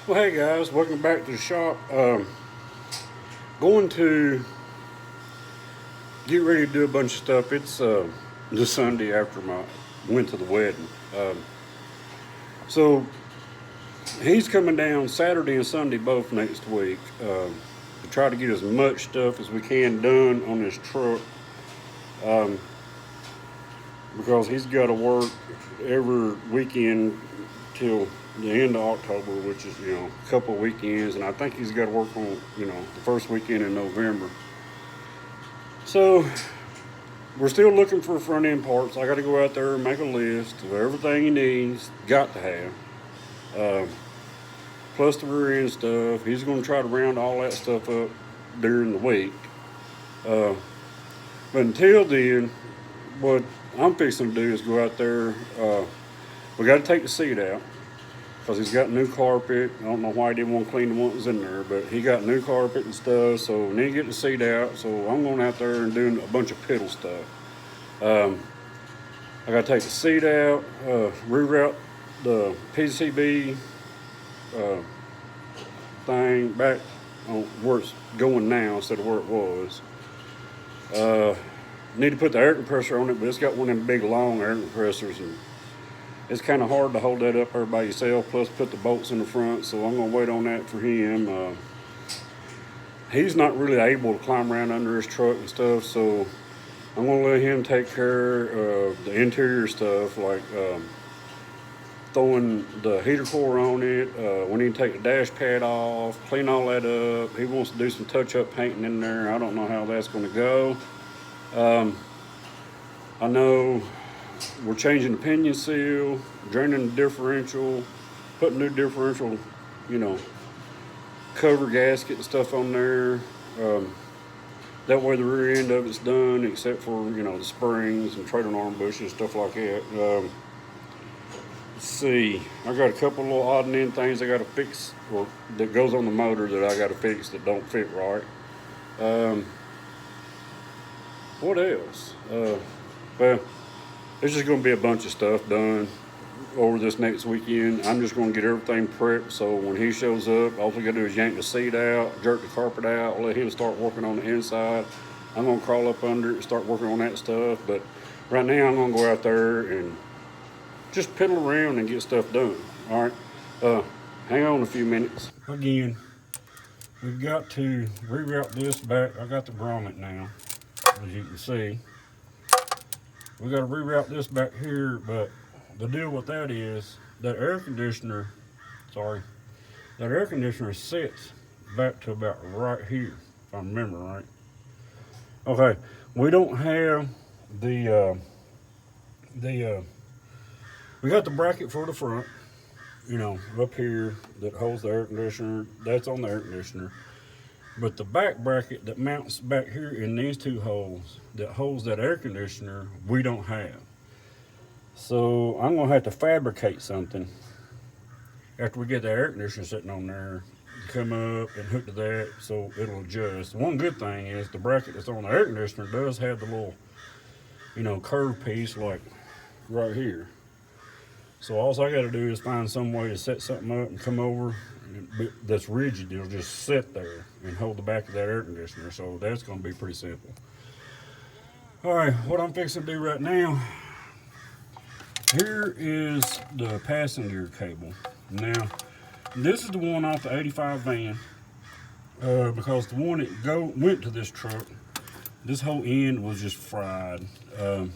Well, hey guys, welcome back to the shop. Going to get ready to do a bunch of stuff. It's the Sunday after my went to the wedding. So he's coming down Saturday and Sunday both next week to try to get as much stuff as we can done on this truck because he's got to work every weekend till the end of October, which is a couple of weekends, and I think he's got to work on the first weekend in November. So we're still looking for front end parts. I got to go out there and make a list of everything he needs, got to have, plus the rear end stuff. He's going to try to round all that stuff up during the week. Uh, but until then, what I'm fixing to do is go out there. We got to take the seat out because he's got new carpet. I don't know why he didn't want to clean the ones in there, but he got new carpet and stuff, so we need to get the seat out. So I'm going out there and doing a bunch of piddle stuff. I got to take the seat out, reroute the PCB thing back on where it's going now instead of where it was. Need to put the air compressor on it, but it's got one of them big long air compressors, and it's kind of hard to hold that up there by yourself, plus put the bolts in the front, so I'm going to wait on that for him. He's not really able to climb around under his truck and stuff, so I'm going to let him take care of the interior stuff, like throwing the heater core on it. We need to take the dash pad off, clean all that up. He wants to do some touch-up painting in there. I don't know how that's going to go. I know we're changing the pinion seal, draining the differential, putting new differential, cover gasket and stuff on there. That way the rear end of it's done, except for, the springs and trailing arm bushes, stuff like that. Let's see, I got a couple little odd and end things I got to fix, or that goes on the motor that I got to fix that don't fit right. What else? Well, there's just going to be a bunch of stuff done over this next weekend. I'm just going to get everything prepped so when he shows up, all we got to do is yank the seat out, jerk the carpet out, let him start working on the inside. I'm going to crawl up under it and start working on that stuff. But right now, I'm going to go out there and just piddle around and get stuff done. All right? Hang on a few minutes. Again, we've got to reroute this back. I got the grommet now, as you can see. We got to reroute this back here, but the deal with that is that air conditioner sits back to about right here, if I remember right. Okay, we don't have we got the bracket for the front, up here that holds the air conditioner. That's on the air conditioner. But the back bracket that mounts back here in these two holes that holds that air conditioner, we don't have. So I'm going to have to fabricate something after we get the air conditioner sitting on there, come up and hook to that so it'll adjust. One good thing is the bracket that's on the air conditioner does have the little, curved piece like right here. So all I got to do is find some way to set something up and come over that's rigid. It'll just sit there and hold the back of that air conditioner. So that's going to be pretty simple. All right, what I'm fixing to do right now, here is the passenger cable. Now, this is the one off the 85 van because the one that went to this truck, this whole end was just fried. And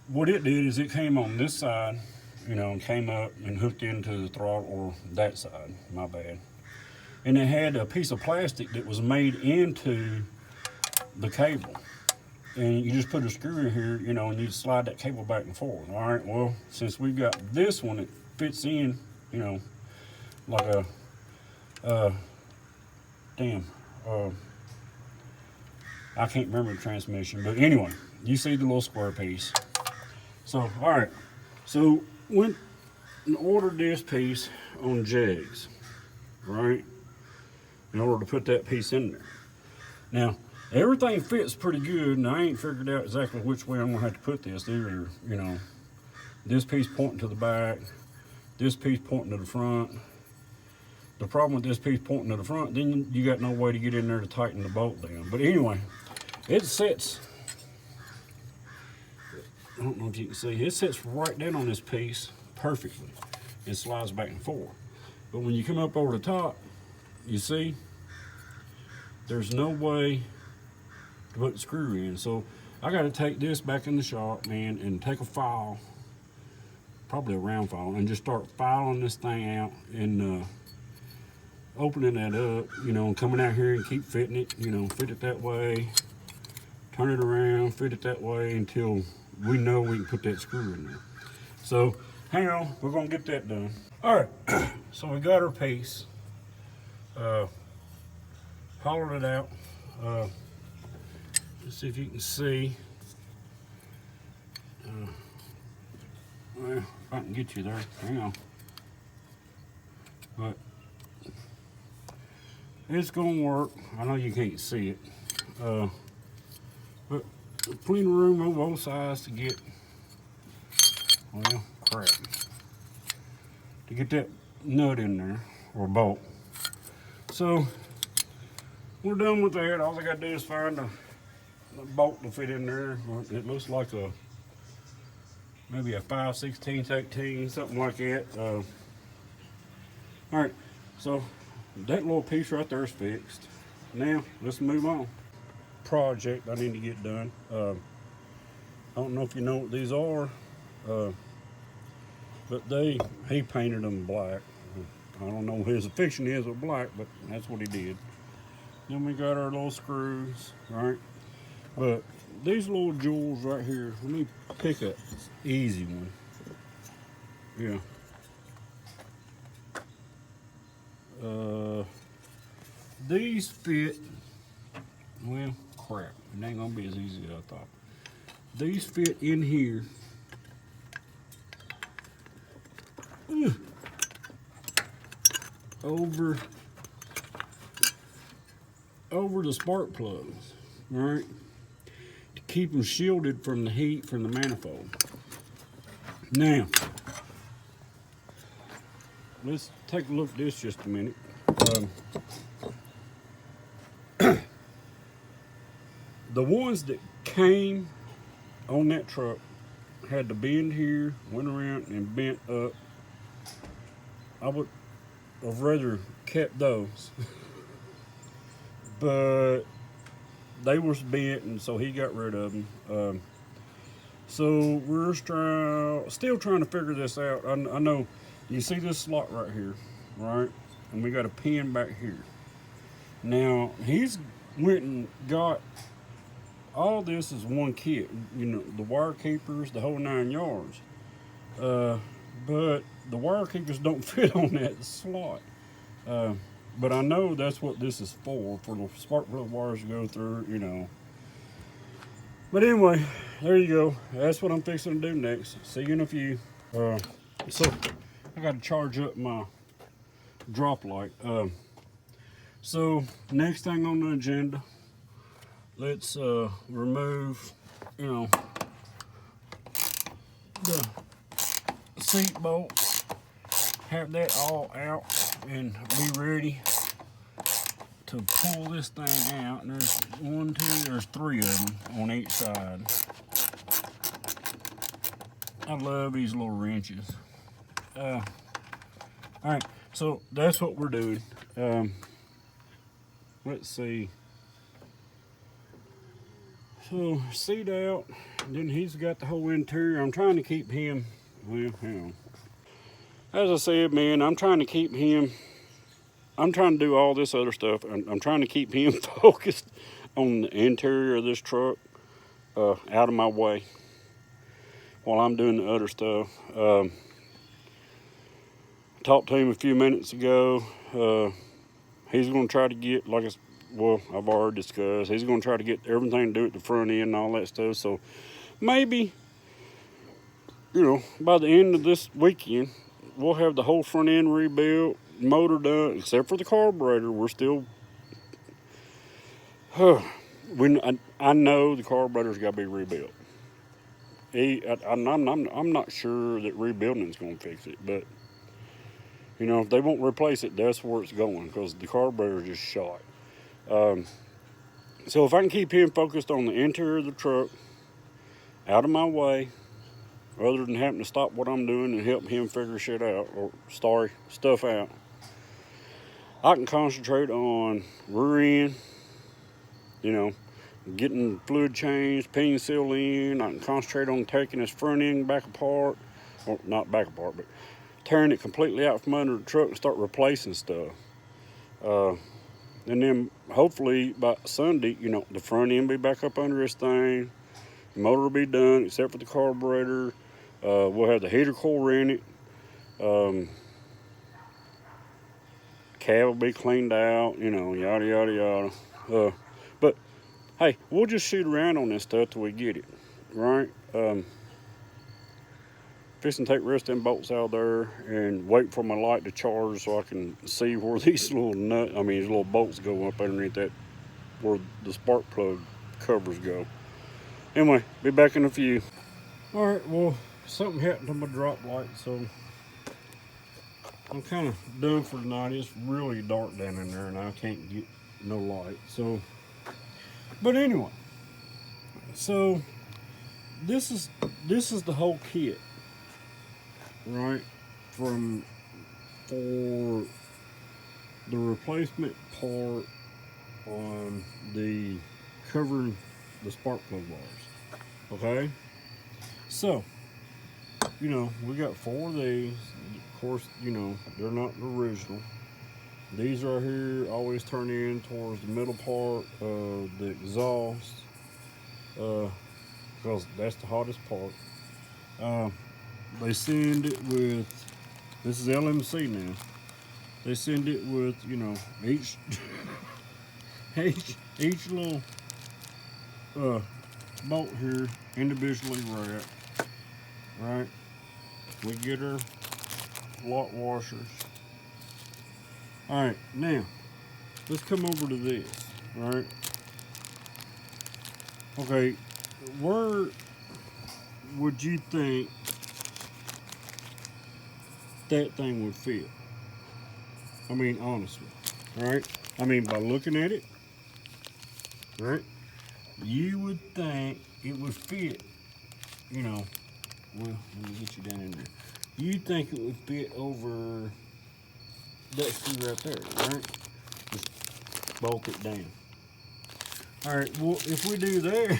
what it did is it came on this side, and came up and hooked into the throttle, or that side, my bad. And it had a piece of plastic that was made into the cable. And you just put a screw in here, and you slide that cable back and forth. All right, well, since we've got this one, it fits in, like a, I can't remember the transmission, but anyway, you see the little square piece. So, all right, so went and ordered this piece on Jegs, right, in order to put that piece in there. Now, everything fits pretty good, and I ain't figured out exactly which way I'm gonna have to put this. Either, this piece pointing to the back, this piece pointing to the front. the problem with this piece pointing to the front, then you got no way to get in there to tighten the bolt down. But anyway, it sits, I don't know if you can see, it sits right down on this piece perfectly. It slides back and forth. But when you come up over the top, you see, there's no way to put the screw in. So I got to take this back in the shop, man, and take a file, probably a round file, and just start filing this thing out and opening that up, you know, and coming out here and keep fitting it, you know, fit it that way, turn it around, fit it that way until we know we can put that screw in there. So hang on, we're gonna get that done. All right, so we got our piece, hollowed it out. Let's see if you can see. Well, if I can get you there, hang on. But it's gonna work. I know you can't see it, but plenty of room on both sides to get, well, crap, to get that nut in there, or bolt. So we're done with that. All I gotta do is find a bolt to fit in there. It looks like a, maybe a 5/16, 18, something like that. All right, so that little piece right there is fixed. Now let's move on. Project I need to get done. I don't know if you know what these are, but he painted them black. I don't know what his affection is with black, but that's what he did. Then we got our little screws, right? But these little jewels right here, let me pick an easy one. Yeah. These fit, well, crap, it ain't gonna be as easy as I thought. These fit in here. Over the spark plugs, right? To keep them shielded from the heat from the manifold. Now, let's take a look at this just a minute. The ones that came on that truck had the bend here, went around and bent up. I would have rather kept those, but they was bent, and so he got rid of them. So we're still trying to figure this out. I know you see this slot right here, right? And we got a pin back here. Now he's went and got all this is one kit, you know, the wire keepers, the whole 9 yards. But the wire keepers don't fit on that slot. But I know that's what this is for the spark plug wires to go through, you know. But anyway, there you go. That's what I'm fixing to do next. See you in a few. So I got to charge up my drop light. So next thing on the agenda, let's remove, you know, the seat bolt, have that all out, and be ready to pull this thing out. And there's 3 of them on each side. I love these little wrenches. All right, so that's what we're doing. Let's see. So seat out, and then he's got the whole interior. I'm trying to keep him, well, hang on. As I said, man, I'm trying to keep him, I'm trying to do all this other stuff. I'm trying to keep him focused on the interior of this truck, out of my way, while I'm doing the other stuff. I talked to him a few minutes ago. He's going to try to get, well, I've already discussed, he's going to try to get everything to do at the front end and all that stuff. So maybe, you know, by the end of this weekend, we'll have the whole front end rebuilt, motor done, except for the carburetor. We're still, I know the carburetor's got to be rebuilt. I'm not sure that rebuilding is going to fix it, but You know, if they won't replace it, that's where it's going because the carburetor just shot. So if I can keep him focused on the interior of the truck, out of my way, rather than having to stop what I'm doing and help him figure shit out or stuff out, I can concentrate on rear end, you know, getting fluid changed, pinion seal in. I can concentrate on taking his front end back apart, or not back apart, but tearing it completely out from under the truck and start replacing stuff. And then hopefully by Sunday, you know, the front end be back up under this thing. The motor will be done except for the carburetor. We'll have the heater core in it. Cab will be cleaned out, you know, yada, yada, yada. But, hey, we'll just shoot around on this stuff till we get it, right? Fix and take the rest of them bolts out there and wait for my light to charge so I can see where these little bolts go up underneath that, where the spark plug covers go. Anyway, be back in a few. All right, well, something happened to my drop light, so I'm kind of done for the night. It's really dark down in there and I can't get no light. So, but anyway, so this is the whole kit, right? For the replacement part on the covering the spark plug bars. Okay, so you know we got 4 of these. Of course, you know they're not the original. These right here always turn in towards the middle part of the exhaust, because that's the hottest part. They send it with, this is LMC now. They send it with, you know, each little bolt here individually wrapped, right? We get our lock washers. All right, now let's come over to this, right? Okay, where would you think that thing would fit? I mean, honestly, right? I mean, by looking at it, right? You would think it would fit, you know, well, let me get you down in there. You'd think it would fit over that screw right there, right? Just bolt it down. All right, well, if we do that,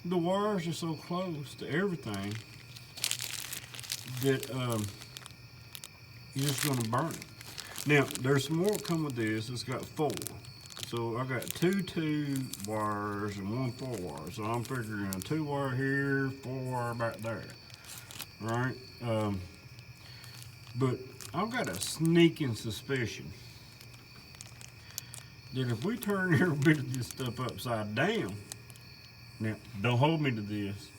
the wires are so close to everything that you're just gonna burn it. Now, there's some more come with this. It's got 4. So I got 2 2 wires and 1 4 wire. So I'm figuring a 2 wire here, 4 wire back there, right? But I've got a sneaking suspicion that if we turn every bit of this stuff upside down, now don't hold me to this,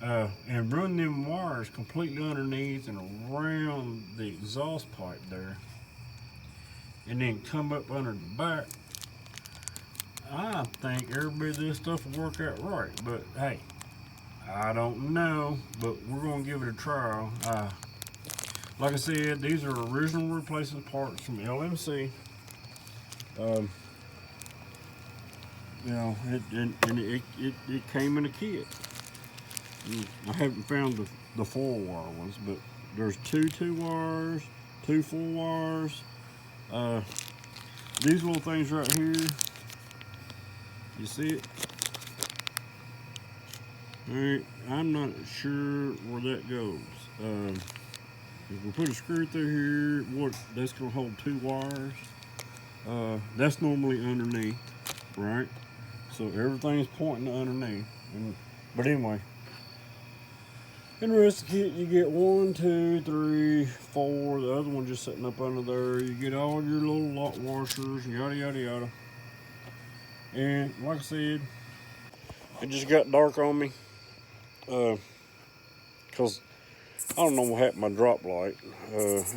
and run them wires completely underneath and around the exhaust pipe there, and then come up under the back, I think every bit of this stuff will work out right. But hey, I don't know, but we're gonna give it a trial. Like I said, these are original replacement parts from LMC. You know, it came in a kit. I haven't found the 4 wire ones, but there's 2 2 wires, 2 4 wires. These little things right here, you see it? All right, I'm not sure where that goes. If we put a screw through here, that's gonna hold 2 wires. That's normally underneath, right? So everything's pointing to underneath. But anyway, in the rest of the kit, you get 1, 2, 3, 4. The other one just sitting up under there. You get all your little lock washers, yada, yada, yada. And like I said, it just got dark on me. Because I don't know what happened to my drop light.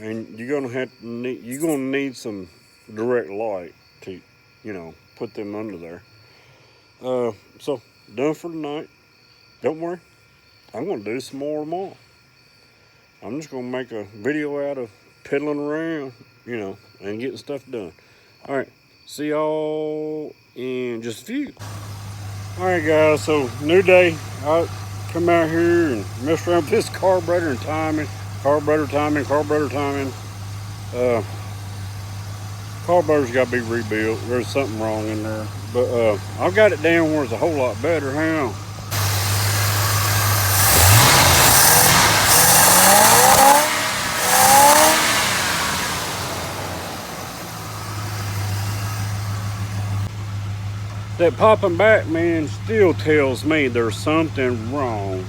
And you're gonna need some direct light to, you know, put them under there. So done for the night. Don't worry, I'm gonna do some more tomorrow. I'm just gonna make a video out of piddling around, you know, and getting stuff done. All right, see y'all in just a few. All right, guys, so new day. I come out here and mess around with this carburetor and timing, carburetor timing. Carburetor's got to be rebuilt. There's something wrong in there, but I've got it down where it's a whole lot better. Hang on. That popping back, man, still tells me there's something wrong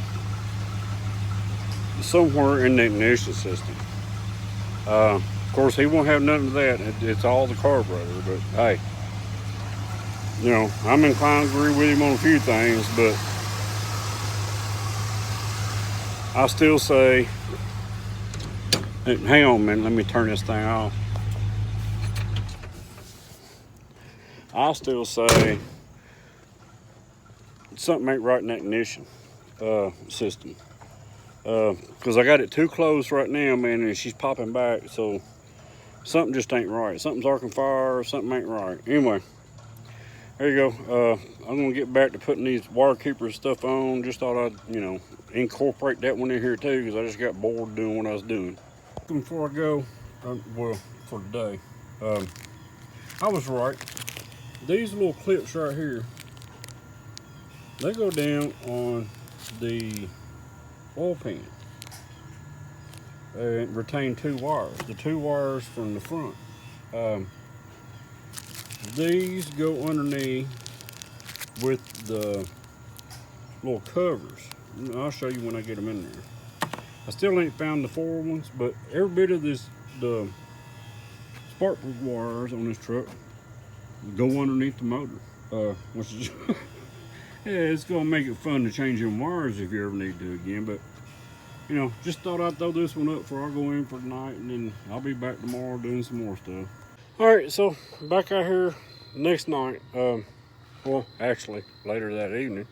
somewhere in the ignition system. Of course, he won't have nothing to that. It's all the carburetor, but hey, you know, I'm inclined to agree with him on a few things, but I still say, hang on a minute, let me turn this thing off. I still say something ain't right in that ignition system. Because I got it too close right now, man, and she's popping back, so something just ain't right. Something's arcing fire, something ain't right. Anyway, there you go. I'm gonna get back to putting these wire keeper stuff on. Just thought I'd, you know, incorporate that one in here too, because I just got bored doing what I was doing. Before I go, well, for today, I was right. These little clips right here, they go down on the oil pan and retain two wires. The two wires from the front. These go underneath with the little covers. I'll show you when I get them in there. I still ain't found the four ones, but every bit of the spark plug wires on this truck go underneath the motor, which is yeah, it's gonna make it fun to change them wires if you ever need to again. But you know, just thought I'd throw this one up before I go in for tonight, and then I'll be back tomorrow doing some more stuff. All right, so back out here next night. Well, actually later that evening.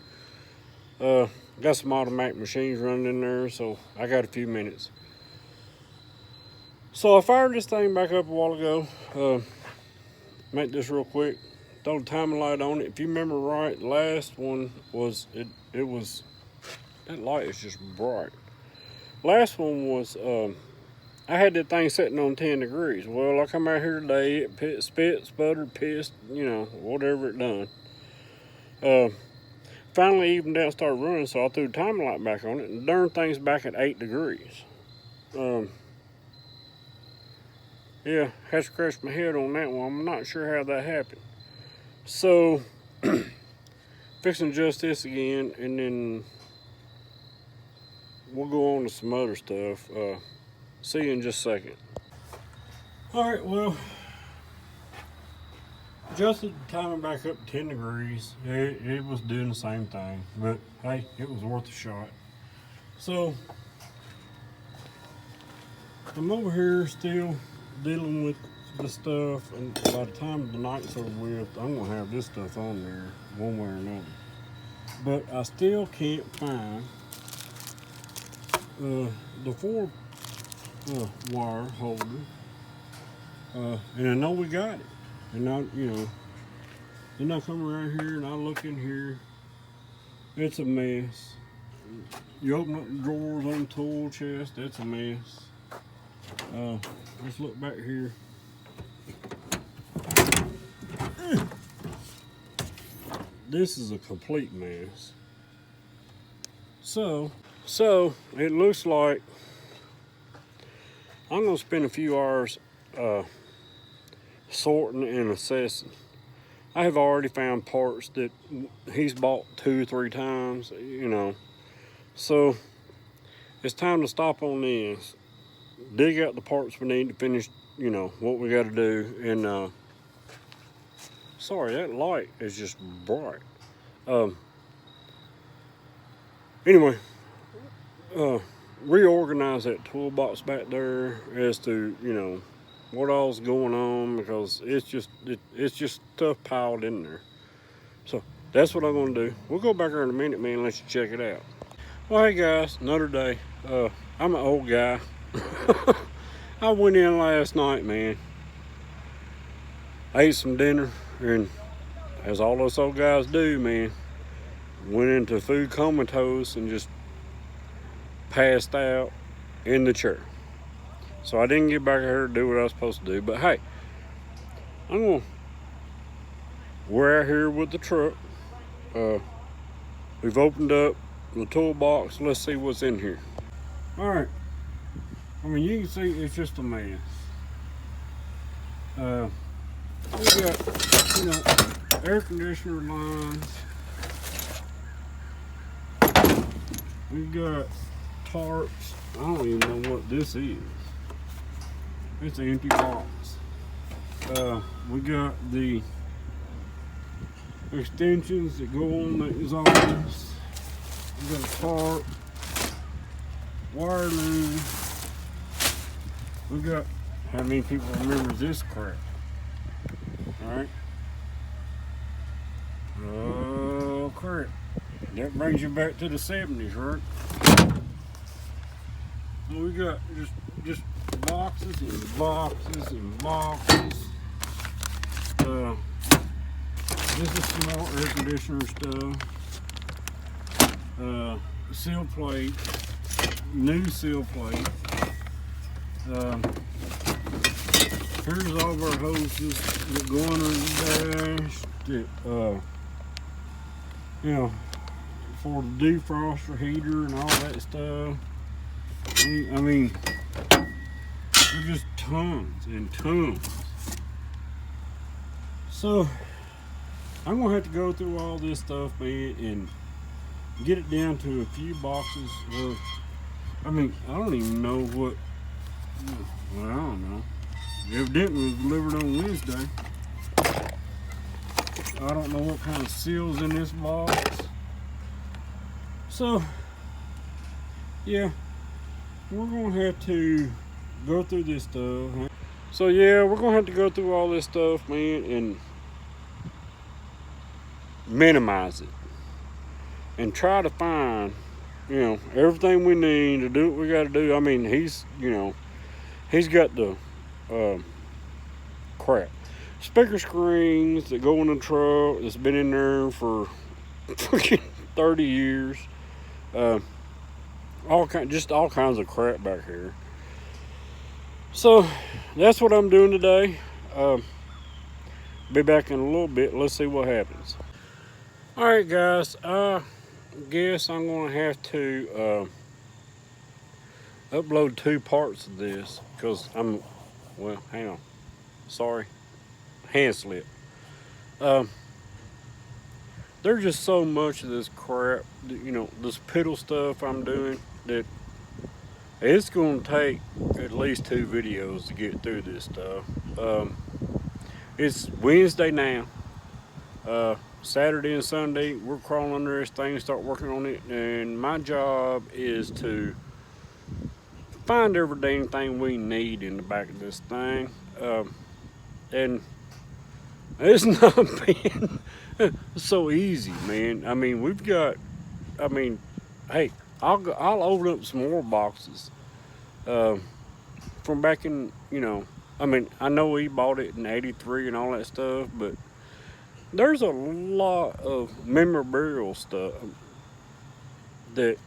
Got some automatic machines running in there, so I got a few minutes. So I fired this thing back up a while ago. Make this real quick. Throw the timing light on it. If you remember right, the last one was it was that light is just bright. Last one was I had that thing sitting on 10 degrees. Well, I come out here today, it spit, sputtered, pissed, you know, whatever it done. Finally evened out, started running, so I threw the timing light back on it, and darn thing's back at 8 degrees. Yeah, had to scratch my head on that one. I'm not sure how that happened. So, fixing to adjust this again, and then we'll go on to some other stuff. See you in just a second. All right, well, adjusted the timing back up to 10 degrees. It was doing the same thing, but hey, it was worth a shot. So, I'm over here still dealing with the stuff, and by the time the night's over with, I'm gonna have this stuff on there one way or another. But I still can't find the four wire holder, and I know we got it. And I, you know, then I come around here and I look in here. It's a mess. You open up the drawers on the tool chest, it's a mess. Let's look back here. This is a complete mess. So it looks like I'm gonna spend a few hours sorting and assessing. I have already found parts that he's bought 2 or 3 times, you know. So it's time to stop on this, dig out the parts we need to finish, you know, what we got to do. And sorry, that light is just bright. Anyway, reorganize that toolbox back there as to, you know, what all's going on, because it's just stuff piled in there. So that's what I'm gonna do. We'll go back there in a minute, man, and let you check it out. Well, hey guys, another day. I'm an old guy. I went in last night, man. I ate some dinner, and as all those old guys do, man, went into food comatose and just passed out in the chair. So I didn't get back here to do what I was supposed to do. But hey, we're out here with the truck. We've opened up the toolbox. Let's see what's in here. All right. I mean, you can see it's just a mess. We got, air conditioner lines. We got tarps. I don't even know what this is. It's an empty box. We got the extensions that go on the exhaust. We got a tarp, wire loom. We got, how many people remember this crap? Alright. Oh crap. That brings you back to the 70s, right? We got just boxes and boxes and boxes. This is some more air conditioner stuff. Seal plate, new seal plate. Here's all of our hoses that go under the dash that, for the defroster heater and all that stuff. I mean, there's just tons and tons. So, I'm gonna have to go through all this stuff, man, and get it down to a few boxes. I mean, I don't even know what. Well, I don't know. Evidently, it was delivered on Wednesday. I don't know what kind of seals in this box. So, yeah, we're gonna have to go through this stuff. So yeah, we're gonna have to go through all this stuff, man, and minimize it and try to find, everything we need to do what we got to do. I mean, he's got the speaker screens that go in the truck that's been in there for freaking 30 years. All kinds of crap back here. So that's what I'm doing today. Be back in a little bit. Let's see what happens. All right, guys. I guess I'm gonna have to upload 2 parts of this because hang on. Sorry, hand slip. There's just so much of this crap, this piddle stuff I'm doing that it's gonna take at least 2 videos to get through this stuff. It's Wednesday now. Saturday and Sunday, we're crawling under this thing, start working on it, and my job is to find every dang thing we need in the back of this thing. And it's not been so easy, man. I mean, hey, I'll open up some more boxes from back in, I know he bought it in '83 and all that stuff, but there's a lot of memorabilia stuff that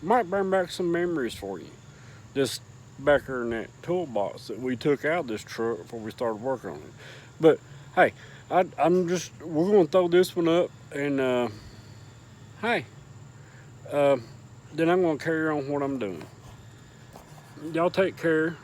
might bring back some memories for you. Just back there in that toolbox that we took out of this truck before we started working on it. But hey, we're gonna throw this one up, and then I'm gonna carry on what I'm doing. Y'all take care.